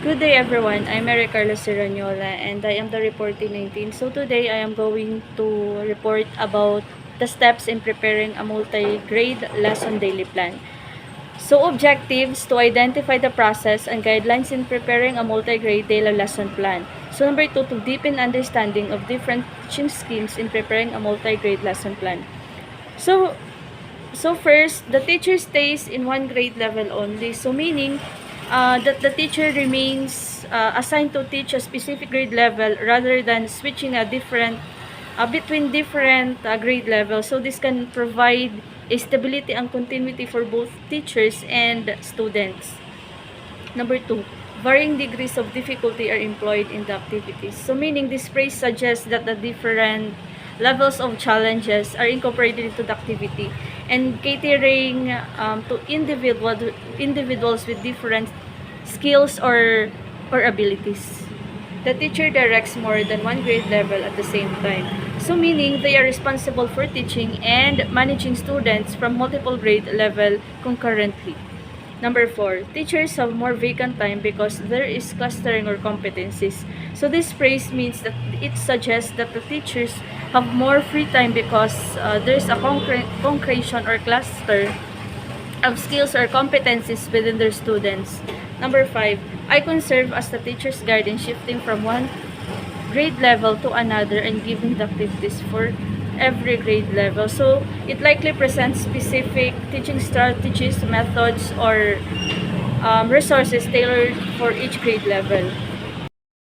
Good day everyone, I'm Mary Carlos Serraniola and I am the reportee 19. So today I am going to report about the steps in preparing a multi-grade lesson daily plan. So objectives to identify the process and guidelines in preparing a multi-grade daily lesson plan. So number 2, to deepen understanding of different teaching schemes in preparing a multi-grade lesson plan. So first, the teacher stays in one grade level only. So meaning that the teacher remains assigned to teach a specific grade level rather than switching a different between different grade levels. So this can provide a stability and continuity for both teachers and students. Number 2, varying degrees of difficulty are employed in the activities. So meaning this phrase suggests that the different levels of challenges are incorporated into the activity and catering to individuals with different skills or abilities. The teacher directs more than one grade level at the same time. So meaning they are responsible for teaching and managing students from multiple grade level concurrently. Number 4, teachers have more vacant time because there is clustering or competencies. So this phrase means that it suggests that the teachers have more free time because there is a concretion or cluster of skills or competencies within their students. Number 5, icons serve as the teacher's guide in shifting from one grade level to another and giving the activities for every grade level. So it likely presents specific teaching strategies, methods, or resources tailored for each grade level.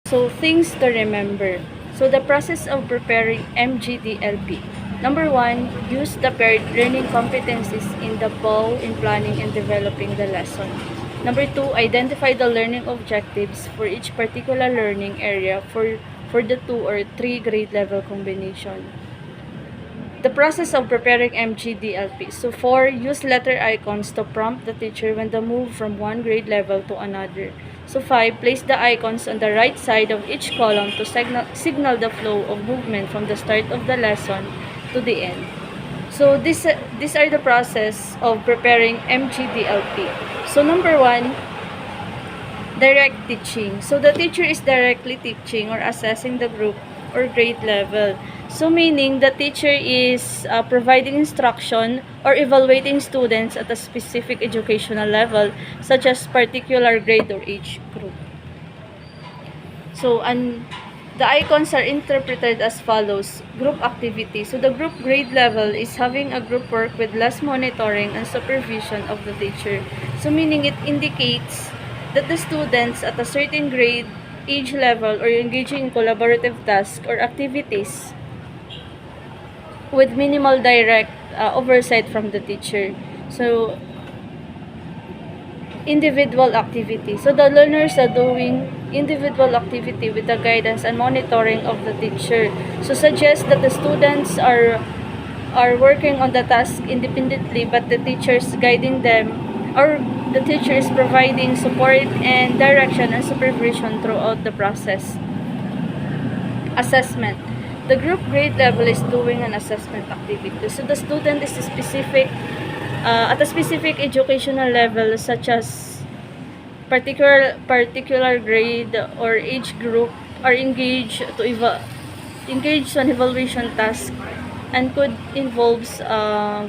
So things to remember. So the process of preparing MGDLP. Number 1, use the paired learning competencies in the ball in planning and developing the lesson. Number 2, identify the learning objectives for each particular learning area for the 2 or 3 grade level combination. The process of preparing MGDLP. So 4, use letter icons to prompt the teacher when to move from one grade level to another. So 5, place the icons on the right side of each column to signal the flow of movement from the start of the lesson to the end. So these are the process of preparing MGDLP. So number 1, direct teaching. So the teacher is directly teaching or assessing the group or grade level. So meaning the teacher is providing instruction or evaluating students at a specific educational level such as particular grade or age group. So the icons are interpreted as follows. Group activity. So the group grade level is having a group work with less monitoring and supervision of the teacher. So meaning it indicates that the students at a certain grade age level are engaging in collaborative tasks or activities with minimal direct oversight from the teacher. So individual activity. So the learners are doing individual activity with the guidance and monitoring of the teacher. So suggest that the students are working on the task independently, but the teacher is guiding them, or the teacher is providing support and direction and supervision throughout the process. Assessment. The group grade level is doing an assessment activity. So the student is specific at a specific educational level such as particular grade or age group are engaged on evaluation task and could involves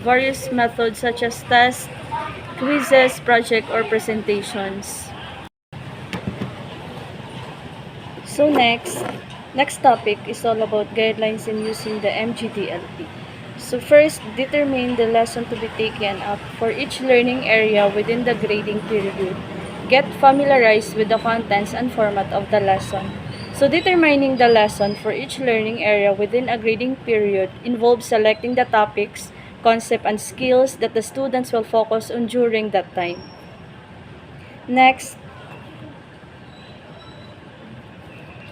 various methods such as tests, quizzes, project, or presentations. So next topic is all about guidelines in using the MGDLP. So first, determine the lesson to be taken up for each learning area within the grading period. Get familiarized with the contents and format of the lesson. So determining the lesson for each learning area within a grading period involves selecting the topics, concept, and skills that the students will focus on during that time. Next,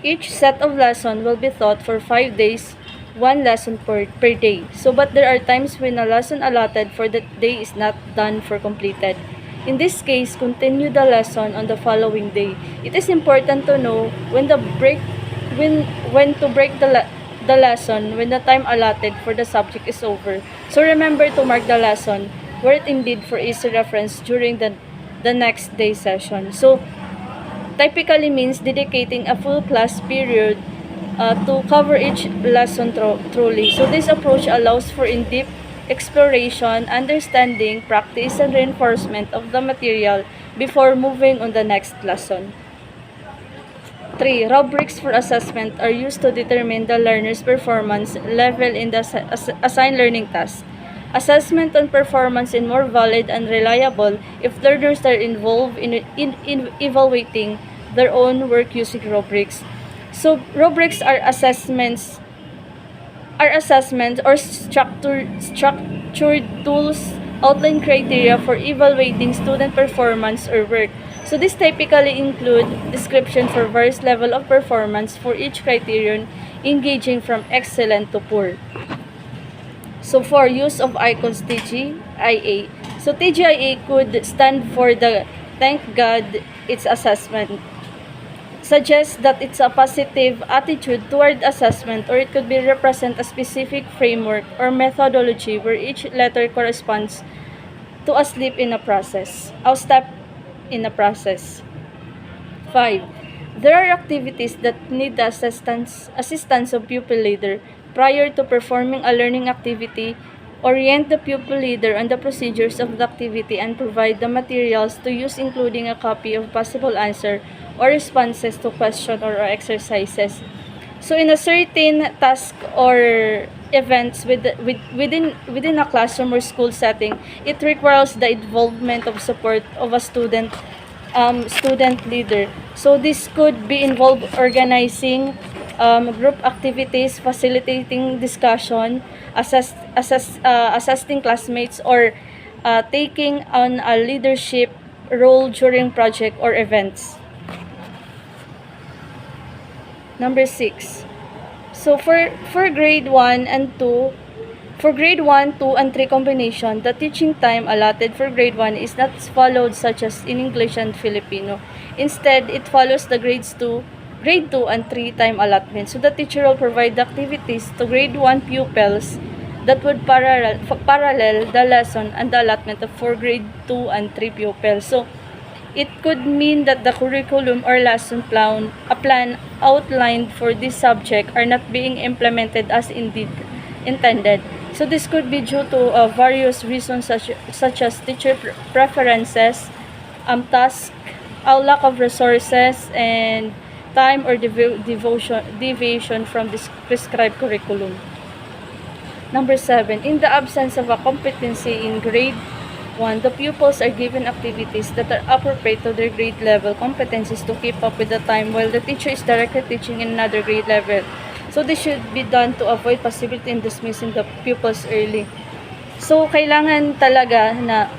each set of lesson will be taught for 5 days, one lesson per day. So but there are times when a lesson allotted for that day is not done for completed. In this case, continue the lesson on the following day. It is important to know when to break the lesson when the time allotted for the subject is over. So remember to mark the lesson where it indeed for easy reference during the next day session. So typically means dedicating a full class period to cover each lesson truly. So this approach allows for in-depth exploration, understanding, practice, and reinforcement of the material before moving on the next lesson. 3. Rubrics for assessment are used to determine the learner's performance level in the assigned learning task. Assessment on performance is more valid and reliable if learners are involved in evaluating their own work using rubrics. So, rubrics are assessments or structured tools outline criteria for evaluating student performance or work. So this typically include description for various level of performance for each criterion, engaging from excellent to poor. So for use of icons TGIA. So TGIA could stand for the Thank God It's Assessment, suggests that it's a positive attitude toward assessment, or it could be represent a specific framework or methodology where each letter corresponds to a step in a process. 5. There are activities that need the assistance of pupil leader prior to performing a learning activity. Orient the pupil leader on the procedures of the activity and provide the materials to use, including a copy of possible answer or responses to question or exercises. So in a certain task or events within a classroom or school setting, it requires the involvement of support of a student leader. So this could be involved organizing group activities, facilitating discussion, assisting classmates, or taking on a leadership role during project or events. Number 6. So for grade 1 and 2, for grade 1, 2, and 3 combination, the teaching time allotted for grade 1 is not followed such as in English and Filipino. Instead, it follows the grade 2 and 3 time allotment. So the teacher will provide the activities to grade 1 pupils that would parallel the lesson and the allotment of for grade 2 and 3 pupils. So it could mean that the curriculum or lesson plan outlined for this subject are not being implemented as indeed intended. So this could be due to various reasons such as teacher preferences, task, lack of resources, and time or deviation from this prescribed curriculum. Number 7. In the absence of a competency in grade 1, the pupils are given activities that are appropriate to their grade level competencies to keep up with the time while the teacher is directly teaching in another grade level. So this should be done to avoid possibility in dismissing the pupils early. So kailangan talaga na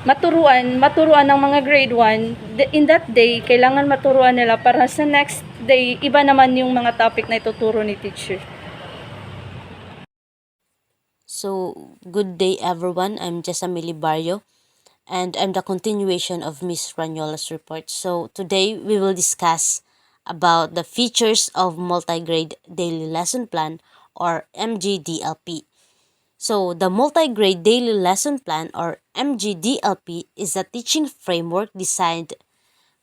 maturuan ng mga grade 1 in that day, kailangan maturuan nila para sa next day iba naman yung mga topic na ituturo ni teacher. So, good day everyone. I'm Jessamili Barrio, and I'm the continuation of Miss Raniola's report. So, today we will discuss about the features of multi-grade daily lesson plan, or MGDLP. So, the multi-grade daily lesson plan, or MGDLP, is a teaching framework designed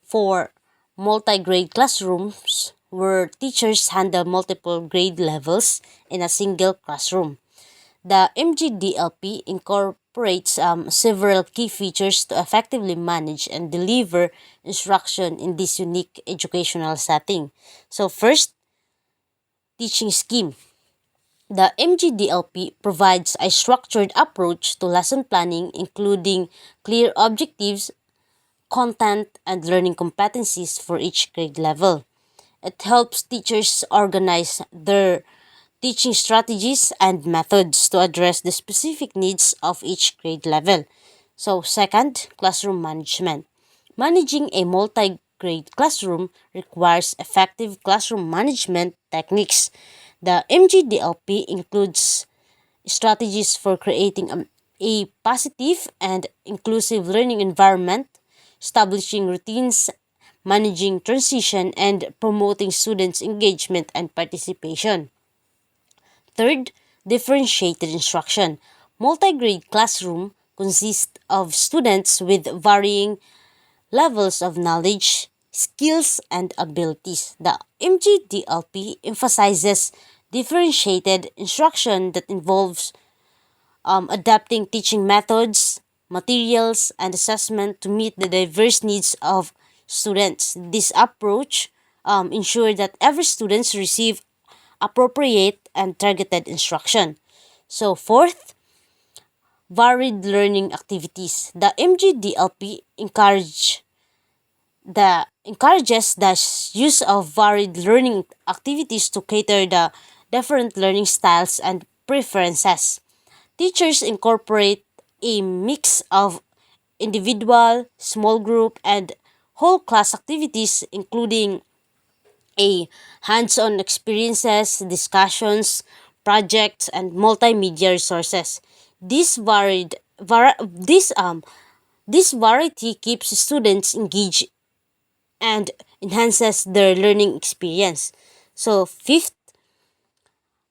for multi-grade classrooms where teachers handle multiple grade levels in a single classroom. The MGDLP incorporates several key features to effectively manage and deliver instruction in this unique educational setting. So first, teaching scheme. The MGDLP provides a structured approach to lesson planning, including clear objectives, content, and learning competencies for each grade level. It helps teachers organize their teaching strategies and methods to address the specific needs of each grade level. So, second, classroom management. Managing a multi-grade classroom requires effective classroom management techniques. The MGDLP includes strategies for creating a positive and inclusive learning environment, establishing routines, managing transition, and promoting students' engagement and participation. Third, differentiated instruction. Multi-grade classroom consists of students with varying levels of knowledge, skills, and abilities. The MGDLP emphasizes differentiated instruction that involves adapting teaching methods, materials, and assessment to meet the diverse needs of students. This approach ensures that every student receive appropriate and targeted instruction. So fourth, varied learning activities. The MGDLP encourages the use of varied learning activities to cater the different learning styles and preferences. Teachers incorporate a mix of individual, small group, and whole class activities, including a hands-on experiences, discussions, projects, and multimedia resources. This varied var- this variety keeps students engaged and enhances their learning experience. So fifth,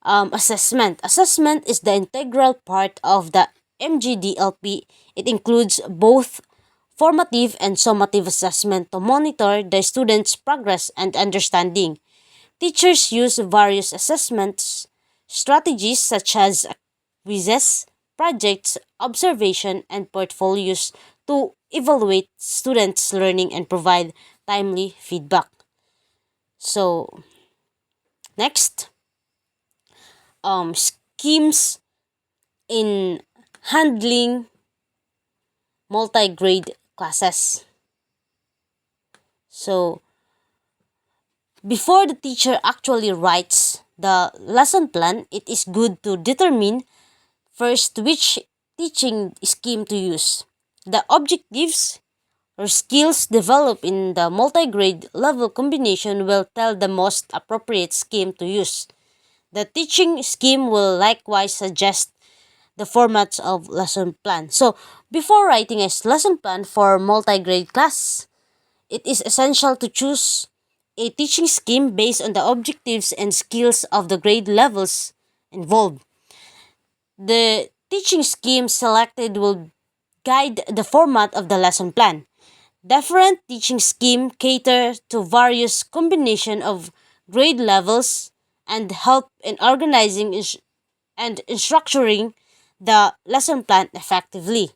assessment. Assessment is the integral part of the MGDLP. It includes both formative and summative assessment to monitor the students' progress and understanding. Teachers use various assessment strategies such as quizzes, projects, observation, and portfolios to evaluate students' learning and provide timely feedback. So, next, schemes in handling multi-grade classes. So, before the teacher actually writes the lesson plan, it is good to determine first which teaching scheme to use. The objectives or skills developed in the multi-grade level combination will tell the most appropriate scheme to use. The teaching scheme will likewise suggest the formats of lesson plan. So, before writing a lesson plan for multi-grade class, it is essential to choose a teaching scheme based on the objectives and skills of the grade levels involved. The teaching scheme selected will guide the format of the lesson plan. Different teaching scheme cater to various combination of grade levels and help in organizing and in structuring the lesson plan effectively.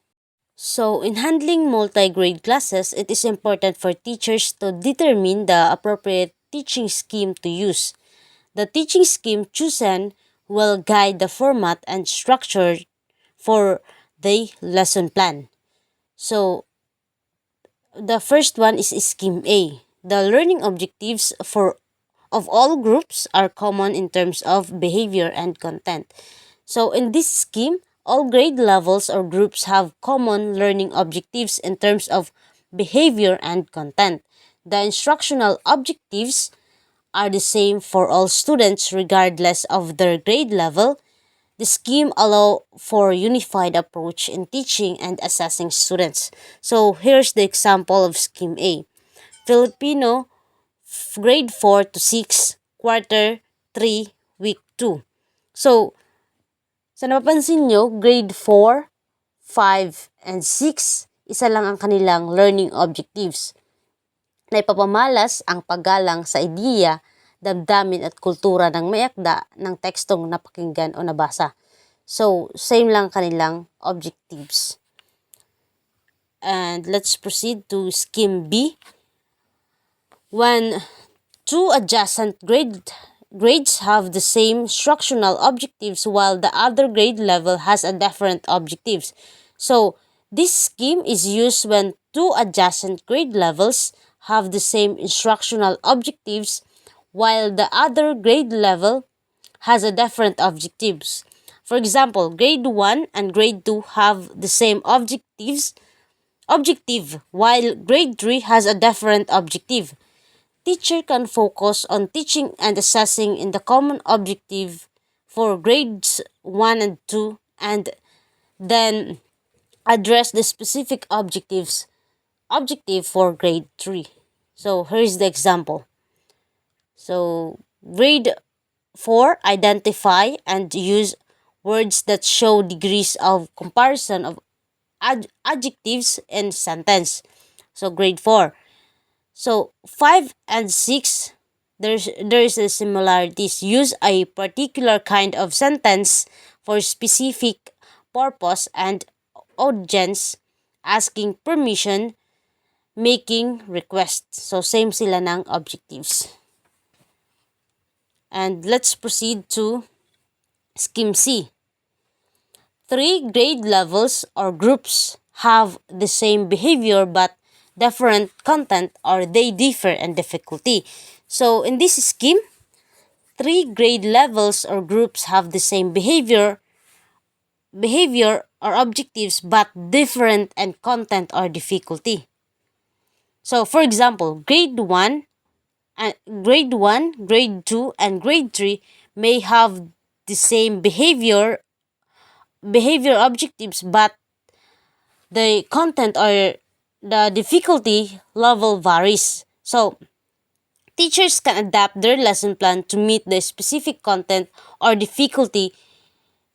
So, in handling multi-grade classes, it is important for teachers to determine the appropriate teaching scheme to use. The teaching scheme chosen will guide the format and structure for the lesson plan. So, the first one is scheme A. The learning objectives for of all groups are common in terms of behavior and content. So in this scheme, all grade levels or groups have common learning objectives in terms of behavior and content. The instructional objectives are the same for all students regardless of their grade level. The scheme allows for unified approach in teaching and assessing students. So here's the example of scheme A. Filipino grade 4 to 6, quarter 3, week 2. So, sa napapansin nyo, grade 4, 5, and 6, isa lang ang kanilang learning objectives. Na ipapamalas ang paggalang sa ideya, damdamin at kultura ng mayakda ng tekstong napakinggan o nabasa. So, same lang kanilang objectives. And let's proceed to scheme B. When two adjacent grades have the same instructional objectives while the other grade level has a different objectives. So, this scheme is used when two adjacent grade levels have the same instructional objectives while the other grade level has a different objectives. For example, grade 1 and grade 2 have the same objective while grade 3 has a different objective. Teacher can focus on teaching and assessing in the common objective for grades 1 and 2 and then address the specific objective for grade 3. So here's the example. So grade 4, identify and use words that show degrees of comparison of adjectives in sentence. So grade 4, So 5 and 6, there is a similarities. Use a particular kind of sentence for specific purpose and audience, asking permission, making requests. So same sila ng objectives. And let's proceed to scheme C. 3 grade levels or groups have the same behavior but different content, or they differ in difficulty. So in this scheme, 3 grade levels or groups have the same behavior or objectives but different in content or difficulty. So for example, grade 1, grade 2 and grade 3 may have the same behavior objectives, but the content or the difficulty level varies. So teachers can adapt their lesson plan to meet the specific content or difficulty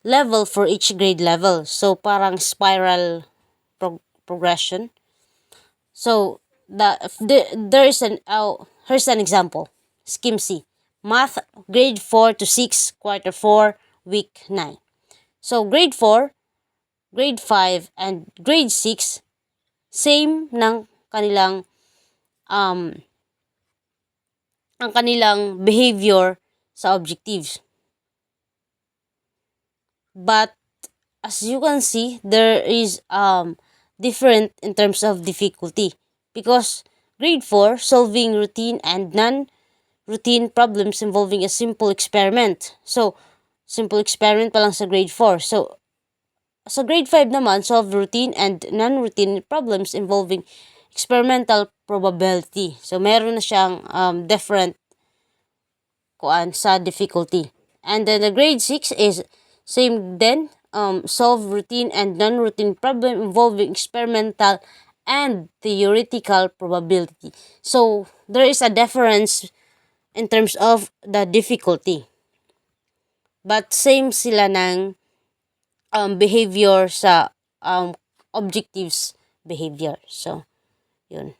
level for each grade level. So parang spiral progression. So there is here's an example. Scheme C. Math grade 4 to 6, quarter 4, week 9. So grade 4, grade 5 and grade 6 same ng kanilang ang kanilang behavior sa objectives. But as you can see, there is different in terms of difficulty, because grade 4 solving routine and non-routine problems involving a simple experiment. So simple experiment pa lang sa grade 4. So sa grade 5 naman, solve routine and non-routine problems involving experimental probability. So meron na siyang different sa difficulty. And then the grade 6 is same then, solve routine and non-routine problem involving experimental and theoretical probability. So there is a difference in terms of the difficulty. But same sila ng behavior sa objectives behavior. So yun.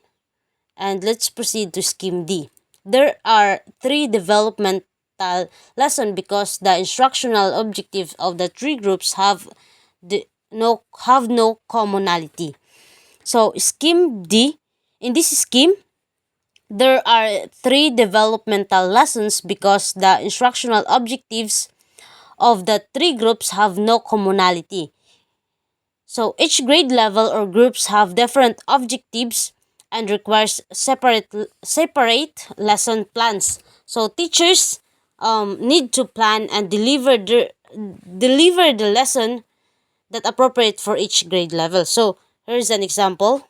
And let's proceed to scheme D. There are 3 developmental lessons because the instructional objectives of the 3 groups have no commonality. So scheme D, in this scheme, there are 3 developmental lessons because the instructional objectives of the 3 groups have no commonality. So each grade level or groups have different objectives and requires separate lesson plans. So teachers need to plan and deliver the lesson that appropriate for each grade level. So here's an example.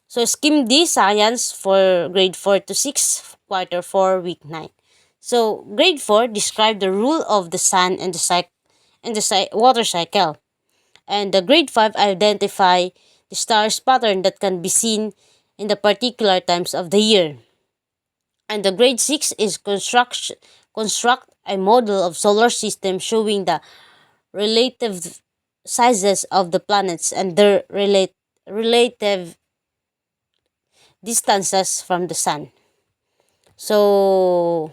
So scheme D, science for grade 4 to 6, quarter 4, week 9. So grade 4 describe the rule of the sun and the water cycle. And the grade 5 identify the stars pattern that can be seen in the particular times of the year. And the grade 6 is construct a model of solar system showing the relative sizes of the planets and their relative distances from the sun. So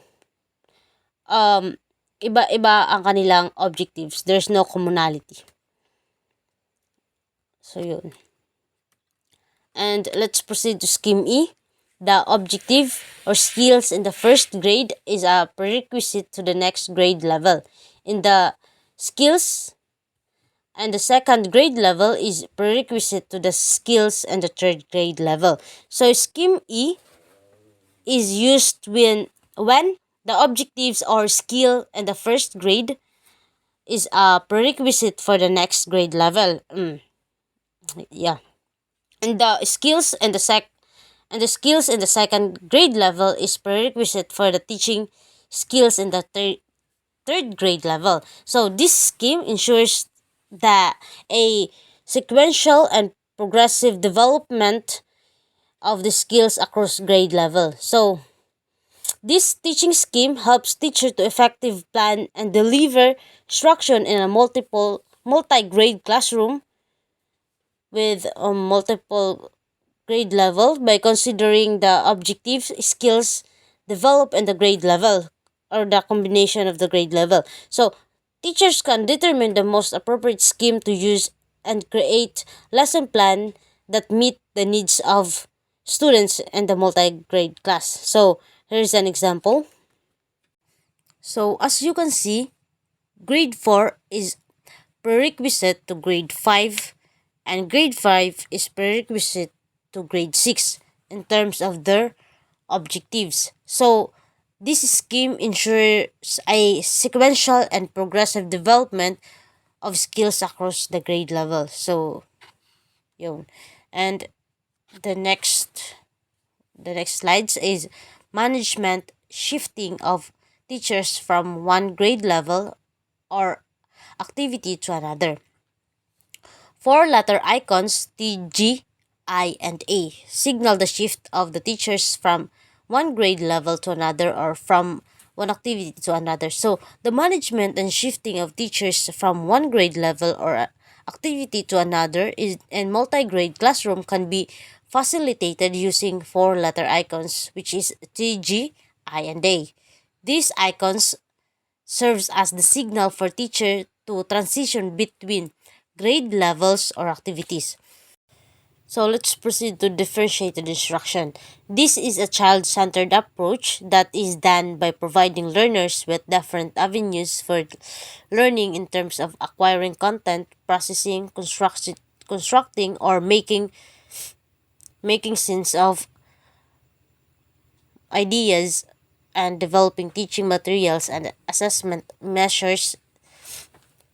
iba-iba ang kanilang objectives. There's no commonality. So yun. And let's proceed to scheme E. The objective or skills in the first grade is a prerequisite to the next grade level. In the skills and the second grade level is prerequisite to the skills and the third grade level. So scheme E is used when the objectives or skill in the first grade is a prerequisite for the next grade level. Yeah. And the skills in the second grade level is prerequisite for the teaching skills in the third grade level. So this scheme ensures that a sequential and progressive development of the skills across grade level. So this teaching scheme helps teacher to effective plan and deliver instruction in a multi-grade classroom with multiple grade level by considering the objectives, skills developed in the grade level or the combination of the grade level. So, teachers can determine the most appropriate scheme to use and create lesson plan that meet the needs of students in the multi-grade class. So, here's an example. So, as you can see, grade 4 is prerequisite to grade 5 and grade 5 is prerequisite to grade 6 in terms of their objectives. So, this scheme ensures a sequential and progressive development of skills across the grade level. So, yun. And the next slides is management shifting of teachers from one grade level or activity to another. Four letter icons T, G, I, and A signal the shift of the teachers from one grade level to another or from one activity to another. So, the management and shifting of teachers from one grade level or activity to another is in multi-grade classroom can be facilitated using four letter icons, which is T, G, I, and A. These icons serves as the signal for teacher to transition between grade levels or activities. So let's proceed to differentiated instruction. This is a child-centered approach that is done by providing learners with different avenues for learning in terms of acquiring content, processing, constructing, or making sense of ideas, and developing teaching materials and assessment measures.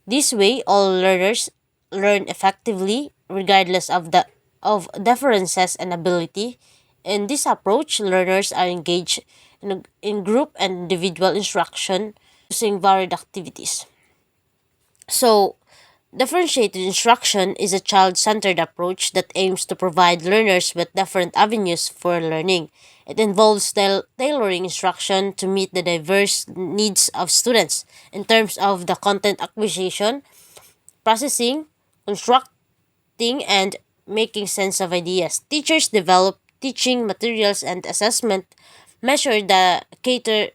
This way, all learners learn effectively regardless of differences and ability. In this approach, learners are engaged in group and individual instruction using varied activities. So, differentiated instruction is a child-centered approach that aims to provide learners with different avenues for learning. It involves tailoring instruction to meet the diverse needs of students in terms of the content acquisition, processing, constructing, and making sense of ideas. Teachers develop teaching materials and assessment measures that cater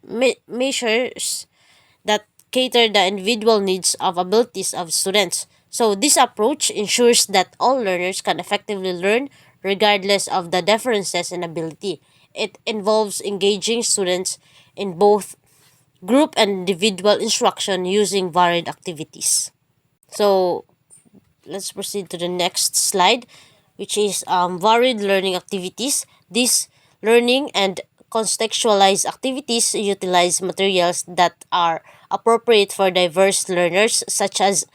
the individual needs of abilities of students. So this approach ensures that all learners can effectively learn regardless of the differences in ability. It involves engaging students in both group and individual instruction using varied activities. So let's proceed to the next slide, which is varied learning activities. These learning and contextualized activities utilize materials that are appropriate for diverse learners, such as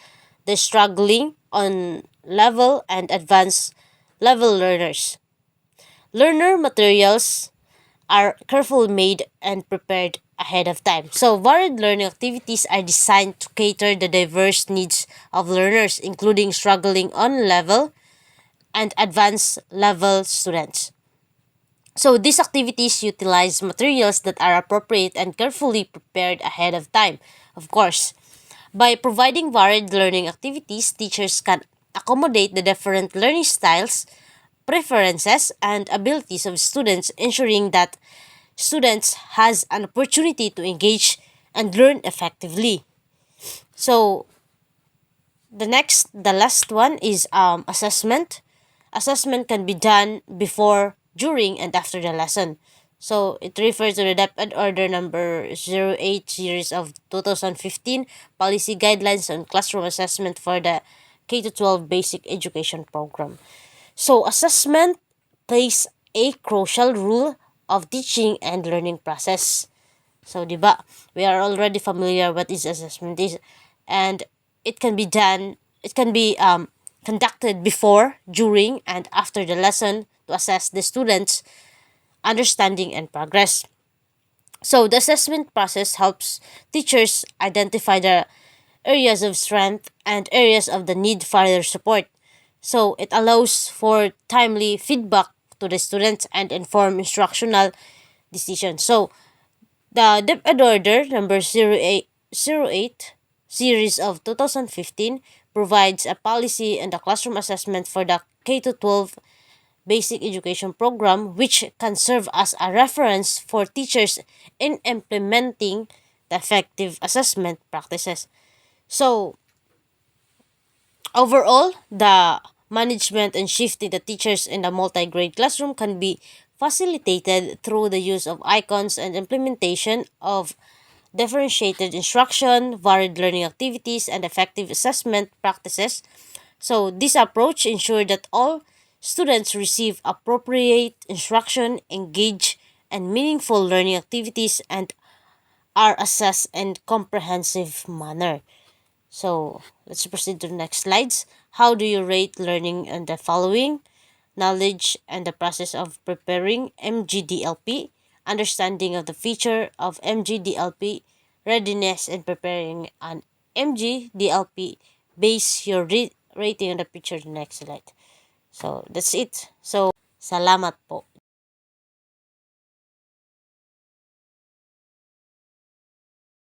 the struggling on level and advanced level learners. Learner materials are carefully made and prepared ahead of time. So, varied learning activities are designed to cater the diverse needs of learners, including struggling on level and advanced level students. So, these activities utilize materials that are appropriate and carefully prepared ahead of time. Of course, by providing varied learning activities, teachers can accommodate the different learning styles, preferences, and abilities of students, ensuring that students has an opportunity to engage and learn effectively. So the last one is assessment. Assessment can be done before, during, and after the lesson. So it refers to the DepEd Order number 08 series of 2015 policy guidelines on classroom assessment for the K to 12 basic education program. So assessment plays a crucial role of teaching and learning process. So, di ba, we are already familiar what is assessment is, and it can be conducted before, during, and after the lesson to assess the students' understanding and progress. So, the assessment process helps teachers identify the areas of strength and areas of the need further support. So, it allows for timely feedback to the students and inform instructional decisions. So, the DepEd Order number 08 series of 2015 provides a policy and a classroom assessment for the K to 12 basic education program, which can serve as a reference for teachers in implementing the effective assessment practices. So, overall, the management and shifting the teachers in the multi-grade classroom can be facilitated through the use of icons and implementation of differentiated instruction, varied learning activities, and effective assessment practices. So, this approach ensures that all students receive appropriate instruction, engage, and meaningful learning activities and are assessed in comprehensive manner. So, let's proceed to the next slides. How do you rate learning in the following? Knowledge and the process of preparing MGDLP, understanding of the feature of MGDLP, readiness in preparing an MGDLP. Base your rating on the picture. The next slide. So, that's it. So, salamat po.